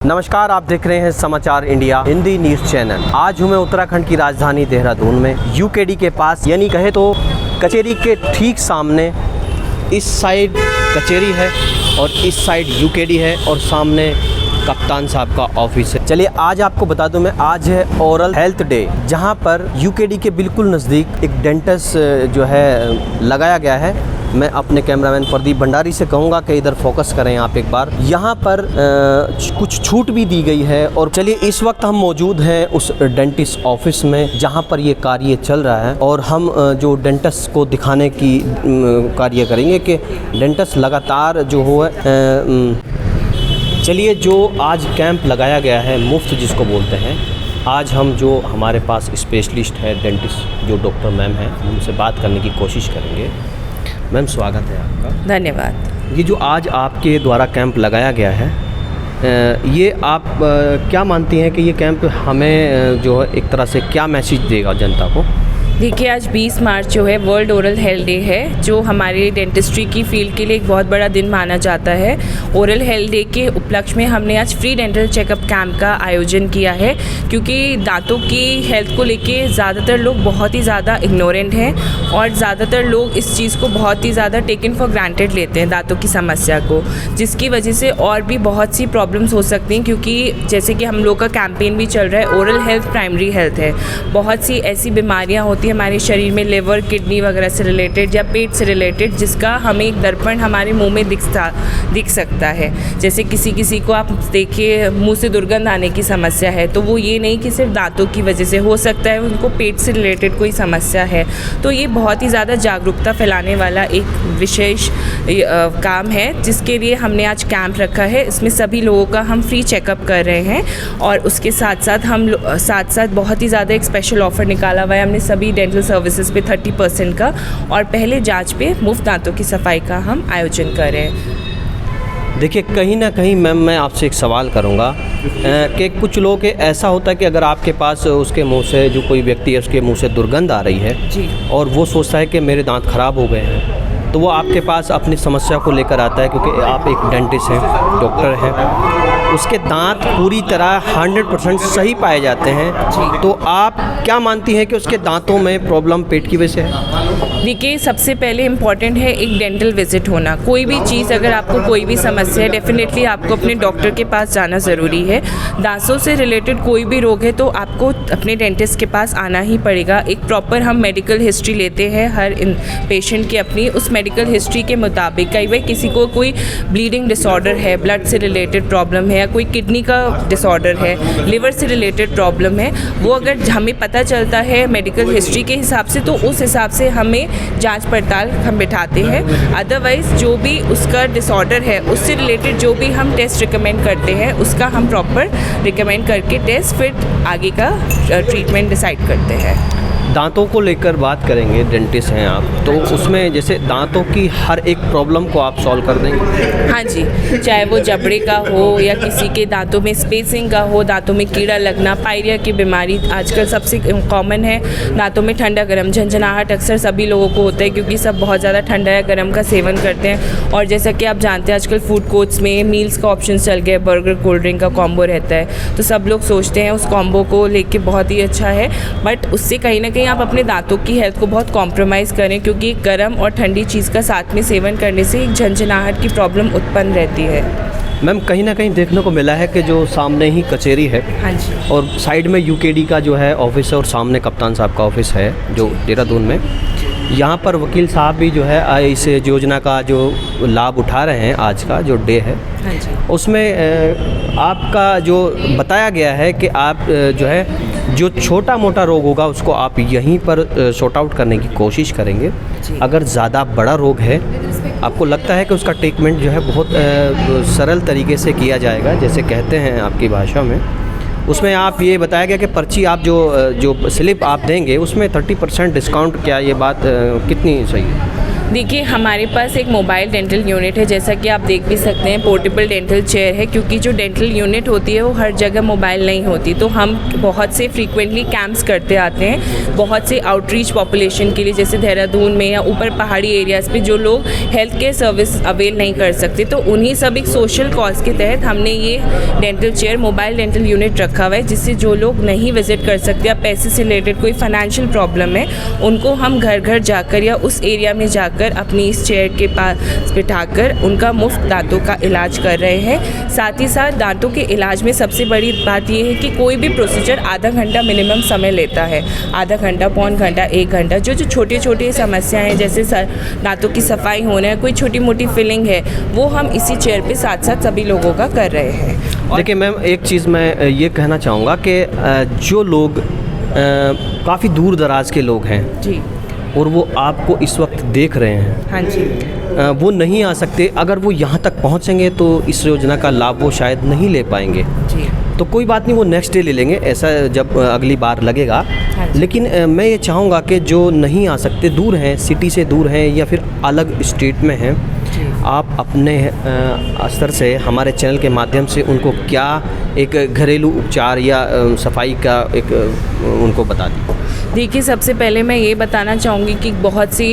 नमस्कार, आप देख रहे हैं समाचार इंडिया हिंदी न्यूज़ चैनल। आज हूँ मैं उत्तराखंड की राजधानी देहरादून में यूकेडी के पास, यानी कहे तो कचेरी के ठीक सामने। इस साइड कचेरी है और इस साइड यूकेडी है और सामने कप्तान साहब का ऑफिस है। चलिए आज आपको बता दूं मैं, आज है ओरल हेल्थ डे, जहां पर यूकेडी के बिल्कुल नज़दीक एक डेंटिस्ट जो है लगाया गया है। मैं अपने कैमरामैन प्रदीप भंडारी से कहूँगा कि इधर फोकस करें आप एक बार। यहाँ पर कुछ छूट भी दी गई है। और चलिए इस वक्त हम मौजूद हैं उस डेंटिस्ट ऑफिस में जहाँ पर ये कार्य चल रहा है और हम जो डेंटिस्ट को दिखाने की कार्य करेंगे कि डेंटिस्ट लगातार जो हो चलिए जो आज कैंप लगाया गया है मुफ्त जिसको बोलते हैं, आज हम जो हमारे पास स्पेशलिस्ट है डेंटिस्ट जो डॉक्टर मैम हैं उनसे बात करने की कोशिश करेंगे। मैम स्वागत है आपका। धन्यवाद। ये जो आज आपके द्वारा कैंप लगाया गया है, ये आप क्या मानती हैं कि ये कैंप हमें जो है एक तरह से क्या मैसेज देगा जनता को? देखिए, आज 20 मार्च जो है वर्ल्ड ओरल हेल्थ डे है, जो हमारे डेंटिस्ट्री की फील्ड के लिए एक बहुत बड़ा दिन माना जाता है। ओरल हेल्थ डे के उपलक्ष्य में हमने आज फ्री डेंटल चेकअप कैंप का आयोजन किया है, क्योंकि दांतों की हेल्थ को लेके ज़्यादातर लोग बहुत ही ज़्यादा इग्नोरेंट हैं और ज़्यादातर लोग इस चीज़ को बहुत ही ज़्यादा टेकन फॉर ग्रांटेड लेते हैं, दांतों की समस्या को, जिसकी वजह से और भी बहुत सी प्रॉब्लम्स हो सकती हैं। क्योंकि जैसे कि हम लोग का कैंपेन भी चल रहा है, ओरल हेल्थ प्राइमरी हेल्थ है। बहुत सी ऐसी बीमारियाँ होती हमारे शरीर में, लिवर, किडनी वगैरह से रिलेटेड या पेट से रिलेटेड, जिसका हमें एक दर्पण हमारे मुंह में दिख सकता है। जैसे किसी को आप देखिए मुंह से दुर्गंध आने की समस्या है, तो वो ये नहीं कि सिर्फ दांतों की वजह से हो सकता है, उनको पेट से रिलेटेड कोई समस्या है। तो ये बहुत ही ज़्यादा जागरूकता फैलाने वाला एक विशेष काम है, जिसके लिए हमने आज कैंप रखा है। इसमें सभी लोगों का हम फ्री चेकअप कर रहे हैं और उसके साथ साथ बहुत ही ज़्यादा एक स्पेशल ऑफ़र निकाला हुआ है हमने सभी डेंटल सर्विसेज पे 30% का, और पहले जांच पे मुफ्त दांतों की सफाई का हम आयोजन कर रहे हैं। देखिए कहीं ना कहीं मैम मैं आपसे एक सवाल करूंगा कि कुछ लोगों के ऐसा होता है कि अगर आपके पास उसके मुंह से जो कोई व्यक्ति है उसके मुंह से दुर्गंध आ रही है जी, और वो सोचता है कि मेरे दांत ख़राब हो गए हैं, तो वो आपके पास अपनी समस्या को लेकर आता है, क्योंकि आप एक डेंटिस्ट हैं, डॉक्टर हैं, उसके दांत पूरी तरह 100% सही पाए जाते हैं। तो आप क्या मानती हैं कि उसके दांतों में प्रॉब्लम पेट की वजह से है? देखिए, सबसे पहले इम्पॉर्टेंट है एक डेंटल विजिट होना। कोई भी चीज़, अगर आपको कोई भी समस्या है, डेफिनेटली आपको अपने डॉक्टर के पास जाना ज़रूरी है। दांतों से रिलेटेड कोई भी रोग है तो आपको अपने डेंटिस्ट के पास आना ही पड़ेगा। एक प्रॉपर हम मेडिकल हिस्ट्री लेते हैं हर पेशेंट की अपनी, उस मेडिकल हिस्ट्री के मुताबिक कई बार किसी को कोई ब्लीडिंग डिसऑर्डर है, ब्लड से रिलेटेड प्रॉब्लम है, या कोई किडनी का डिसऑर्डर है, लिवर से रिलेटेड प्रॉब्लम है, वो अगर हमें पता चलता है मेडिकल हिस्ट्री के हिसाब से, तो उस हिसाब से हमें जांच पड़ताल हम बिठाते हैं। अदरवाइज़ जो भी उसका डिसऑर्डर है उससे रिलेटेड जो भी हम टेस्ट रिकमेंड करते हैं उसका हम प्रॉपर रिकमेंड करके टेस्ट, फिर आगे का ट्रीटमेंट डिसाइड करते हैं। दांतों को लेकर बात करेंगे, डेंटिस्ट हैं आप, तो उसमें जैसे दांतों की हर एक प्रॉब्लम को आप सॉल्व कर देंगे? हाँ जी, चाहे वो जबड़े का हो या किसी के दांतों में स्पेसिंग का हो, दांतों में कीड़ा लगना, पायरिया की बीमारी आजकल सबसे कॉमन है। दांतों में ठंडा गर्म झंझनाहट अक्सर सभी लोगों को होता है, क्योंकि सब बहुत ज़्यादा ठंडा या गर्म का सेवन करते हैं। और जैसा कि आप जानते हैं आजकल फूड कोर्ट्स में मील्स का ऑप्शन चल गया, बर्गर कोल्ड ड्रिंक का कॉम्बो रहता है, तो सब लोग सोचते हैं उस कॉम्बो को लेके बहुत ही अच्छा है, बट उससे कहीं ना कहीं आप अपने दांतों की हेल्थ को बहुत कॉम्प्रोमाइज़ करें, क्योंकि गर्म और ठंडी चीज़ का साथ में सेवन करने से एक झंझनाहट की प्रॉब्लम उत्पन्न रहती है। मैम कहीं ना कहीं देखने को मिला है कि जो सामने ही कचेरी है, हाँ जी, और साइड में यूकेडी का जो है ऑफिस है और सामने कप्तान साहब का ऑफिस है जो देहरादून में, यहाँ पर वकील साहब भी जो है इस योजना का जो लाभ उठा रहे हैं। आज का जो डे है, हाँ जी, उसमें आपका जो बताया गया है कि आप जो है जो छोटा मोटा रोग होगा उसको आप यहीं पर सॉर्ट आउट करने की कोशिश करेंगे। अगर ज़्यादा बड़ा रोग है, आपको लगता है कि उसका ट्रीटमेंट जो है बहुत सरल तरीके से किया जाएगा, जैसे कहते हैं आपकी भाषा में, उसमें आप ये बताया गया कि पर्ची आप जो स्लिप आप देंगे उसमें 30% डिस्काउंट, क्या ये बात कितनी सही है? देखिए, हमारे पास एक मोबाइल डेंटल यूनिट है, जैसा कि आप देख भी सकते हैं, पोर्टेबल डेंटल चेयर है, क्योंकि जो डेंटल यूनिट होती है वो हर जगह मोबाइल नहीं होती। तो हम बहुत से फ्रीक्वेंटली कैंप्स करते आते हैं, बहुत से आउटरीच पॉपुलेशन के लिए, जैसे देहरादून में या ऊपर पहाड़ी एरियाज़ पे जो लोग हेल्थ केयर सर्विस अवेल नहीं कर सकते, तो उन्हीं सब एक सोशल कॉज के तहत हमने ये dental chair, mobile dental unit रखा हुआ है, जिससे जो लोग नहीं विजिट कर सकते या पैसे से रिलेटेड कोई फाइनेंशियल प्रॉब्लम है, उनको हम घर घर जाकर या उस एरिया में जाकर अपनी इस चेयर के पास बिठाकर उनका मुफ्त दांतों का इलाज कर रहे हैं। साथ ही साथ दांतों के इलाज में सबसे बड़ी बात यह है कि कोई भी प्रोसीजर आधा घंटा मिनिमम समय लेता है, आधा घंटा, पौन घंटा, 1 घंटा। जो छोटे छोटे समस्याएं हैं, जैसे दांतों की सफाई होना है, कोई छोटी मोटी फिलिंग है, वो हम इसी चेयर पे साथ साथ सभी लोगों का कर रहे हैं। देखिए मैम, एक चीज़ मैं ये कहना चाहूँगा कि जो लोग काफ़ी दूर दराज के लोग हैं जी, और वो आपको इस वक्त देख रहे हैं, हाँ जी, वो नहीं आ सकते, अगर वो यहाँ तक पहुँचेंगे तो इस योजना का लाभ वो शायद नहीं ले पाएंगे। जी, तो कोई बात नहीं, वो नेक्स्ट डे ले लेंगे, ऐसा जब अगली बार लगेगा। लेकिन मैं ये चाहूँगा कि जो नहीं आ सकते, दूर हैं, सिटी से दूर हैं या फिर अलग स्टेट में हैं, आप अपने स्तर से हमारे चैनल के माध्यम से उनको क्या एक घरेलू उपचार या सफाई का एक उनको बता दी। देखिए, सबसे पहले मैं ये बताना चाहूँगी कि बहुत सी,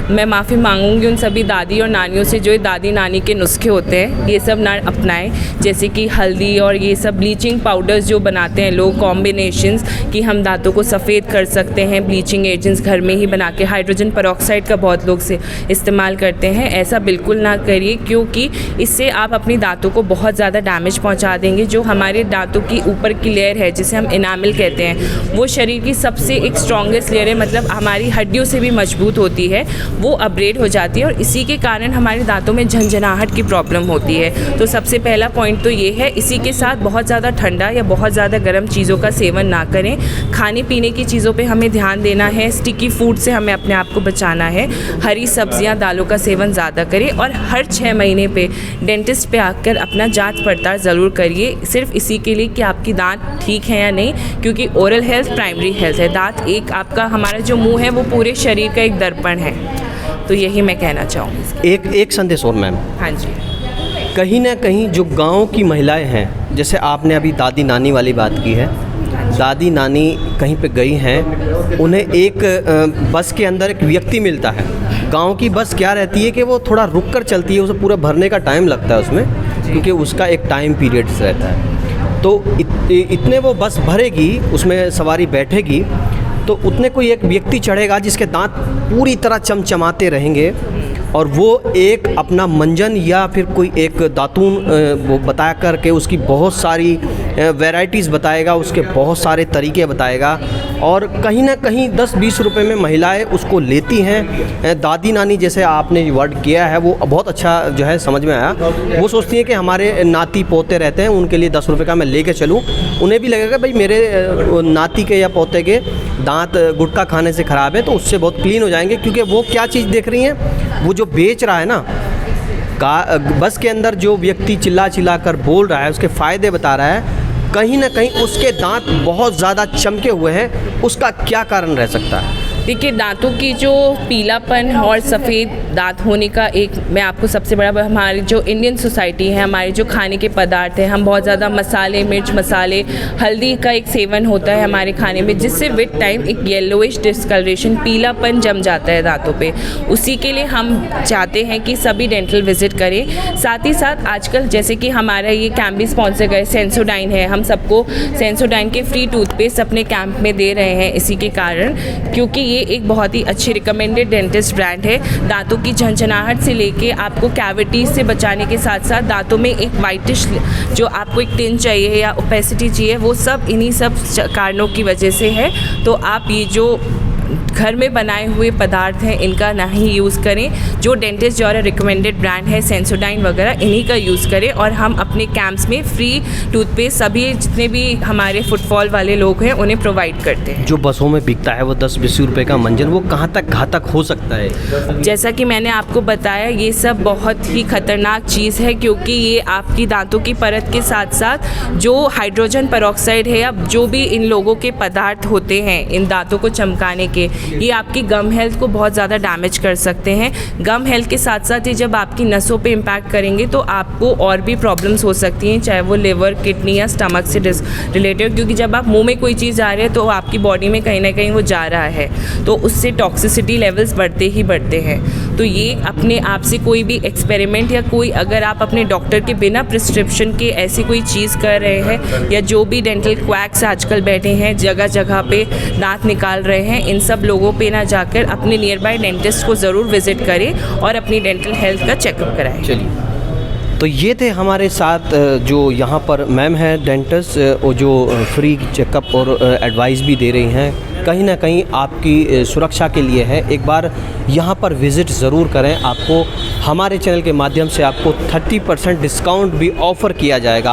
मैं माफ़ी मांगूंगी उन सभी दादी और नानियों से जो दादी नानी के नुस्खे होते हैं ये सब ना अपनाएं, जैसे कि हल्दी और ये सब ब्लीचिंग पाउडर्स जो बनाते हैं लोग, कॉम्बिनेशंस कि हम दांतों को सफ़ेद कर सकते हैं, ब्लीचिंग एजेंट्स घर में ही बना के, हाइड्रोजन पेरोक्साइड का बहुत लोग से इस्तेमाल करते हैं। ऐसा बिल्कुल ना करिए, क्योंकि इससे आप अपनी दांतों को बहुत ज़्यादा डैमेज पहुँचा देंगे। जो हमारे दांतों की ऊपर की लेयर है, जिसे हम इनामिल कहते हैं, वो शरीर की सबसे एक स्ट्रॉन्गेस्ट लेयर है, मतलब हमारी हड्डियों से भी मजबूत होती है, वो अपग्रेड हो जाती है और इसी के कारण हमारे दांतों में झंझनाहट की प्रॉब्लम होती है। तो सबसे पहला पॉइंट तो ये है। इसी के साथ बहुत ज़्यादा ठंडा या बहुत ज़्यादा गर्म चीज़ों का सेवन ना करें। खाने पीने की चीज़ों पे हमें ध्यान देना है, स्टिकी फूड से हमें अपने आप को बचाना है, हरी सब्जियां, दालों का सेवन ज़्यादा करें और हर 6 महीने पे डेंटिस्ट पे आकर अपना जांच पड़ताल ज़रूर करिए, सिर्फ इसी के लिए कि आपकी दांत ठीक है या नहीं, क्योंकि ओरल हेल्थ प्राइमरी हेल्थ है। दांत एक आपका, हमारा जो मुंह है वो पूरे शरीर का एक दर्पण है। तो यही मैं कहना चाहूँगी। एक संदेश और मैम। हाँ जी, कहीं ना कहीं जो गांव की महिलाएं हैं, जैसे आपने अभी दादी नानी वाली बात की है, दादी नानी कहीं पे गई हैं, उन्हें एक बस के अंदर एक व्यक्ति मिलता है। गांव की बस क्या रहती है कि वो थोड़ा रुक कर चलती है, उसे पूरा भरने का टाइम लगता है उसमें, क्योंकि उसका एक टाइम पीरियड रहता है। तो इतने वो बस भरेगी, उसमें सवारी बैठेगी, तो उतने कोई एक व्यक्ति चढ़ेगा जिसके दांत पूरी तरह चमचमाते रहेंगे और वो एक अपना मंजन या फिर कोई एक दातून वो बता करके उसकी बहुत सारी वैराइटीज़ बताएगा, उसके बहुत सारे तरीके बताएगा और कहीं ना कहीं 10-20 रुपए में महिलाएं उसको लेती हैं। दादी नानी जैसे आपने वर्ड किया है वो बहुत अच्छा जो है समझ में आया। वो सोचती हैं कि हमारे नाती पोते रहते हैं, उनके लिए 10 रुपये का मैं लेके चलूँ, उन्हें भी लगेगा भाई मेरे नाती के या पोते के दांत गुटखा खाने से ख़राब है तो उससे बहुत क्लीन हो जाएंगे। क्योंकि वो क्या चीज़ देख रही हैं, वो जो बेच रहा है ना, बस के अंदर जो व्यक्ति चिल्ला चिल्ला कर बोल रहा है, उसके फ़ायदे बता रहा है, कहीं ना कहीं उसके दांत बहुत ज़्यादा चमके हुए हैं। उसका क्या कारण रह सकता है? देखिए, दांतों की जो पीलापन और सफ़ेद दांत होने का एक, मैं आपको सबसे बड़ा, हमारी जो इंडियन सोसाइटी है, हमारे जो खाने के पदार्थ हैं, हम बहुत ज़्यादा मसाले, मिर्च मसाले, हल्दी का एक सेवन होता है हमारे खाने में, जिससे विद टाइम एक येलोइश डिस्कलरेशन, पीलापन जम जाता है दांतों पे। उसी के लिए हम चाहते हैं कि सभी डेंटल विजिट करें। साथ ही साथ आजकल जैसे कि हमारा ये कैंप भी स्पॉन्सर करे, सेंसोडाइन है, हम सबको सेंसोडाइन के फ्री टूथपेस्ट अपने कैंप में दे रहे हैं इसी के कारण, क्योंकि ये एक बहुत ही अच्छी रिकमेंडेड डेंटिस्ट ब्रांड है। दांतों की झंझनाहट से लेके आपको कैविटीज़ से बचाने के साथ साथ दांतों में एक वाइटिश, जो आपको एक टिन चाहिए या ओपेसिटी चाहिए, वो सब इन्हीं सब कारणों की वजह से है। तो आप ये जो घर में बनाए हुए पदार्थ हैं इनका ना ही यूज़ करें। जो डेंटिस्ट जो रिकमेंडेड ब्रांड है सेंसोडाइन वगैरह, इन्हीं का यूज़ करें और हम अपने कैंप्स में फ्री टूथपेस्ट सभी जितने भी हमारे फुटफॉल वाले लोग हैं उन्हें प्रोवाइड करते हैं। जो बसों में बिकता है वो 10-20 रुपये का मंजन, वो कहाँ तक घातक हो सकता है? जैसा कि मैंने आपको बताया, ये सब बहुत ही ख़तरनाक चीज़ है, क्योंकि ये आपकी दांतों की परत के साथ साथ जो हाइड्रोजन पेरोक्साइड है या जो भी इन लोगों के पदार्थ होते हैं इन दांतों को चमकाने के, ये आपकी गम हेल्थ को बहुत ज़्यादा डैमेज कर सकते हैं। गम हेल्थ के साथ साथ ये जब आपकी नसों पे इम्पैक्ट करेंगे तो आपको और भी प्रॉब्लम्स हो सकती हैं, चाहे वो लिवर, किडनी या स्टमक से रिलेटेड, क्योंकि जब आप मुंह में कोई चीज़ जा रही है तो आपकी बॉडी में कहीं ना कहीं वो जा रहा है, तो उससे टॉक्सिसिटी लेवल्स बढ़ते ही बढ़ते हैं। तो ये अपने आप से कोई भी एक्सपेरिमेंट या कोई अगर आप अपने डॉक्टर के बिना प्रिस्क्रिप्शन के ऐसी कोई चीज़ कर रहे हैं, या जो भी डेंटल क्वैक्स आजकल बैठे हैं जगह जगह पे दांत निकाल रहे हैं, इन सब लोगों पे ना जाकर अपने नियर बाय डेंटिस्ट को ज़रूर विज़िट करें और अपनी डेंटल हेल्थ का चेकअप कराएं। चलिए, तो ये थे हमारे साथ जो यहाँ पर मैम है डेंटिस्ट, और जो फ्री चेकअप और एडवाइस भी दे रही हैं, कहीं ना कहीं आपकी सुरक्षा के लिए है। एक बार यहाँ पर विज़िट ज़रूर करें, आपको हमारे चैनल के माध्यम से आपको 30% डिस्काउंट भी ऑफ़र किया जाएगा।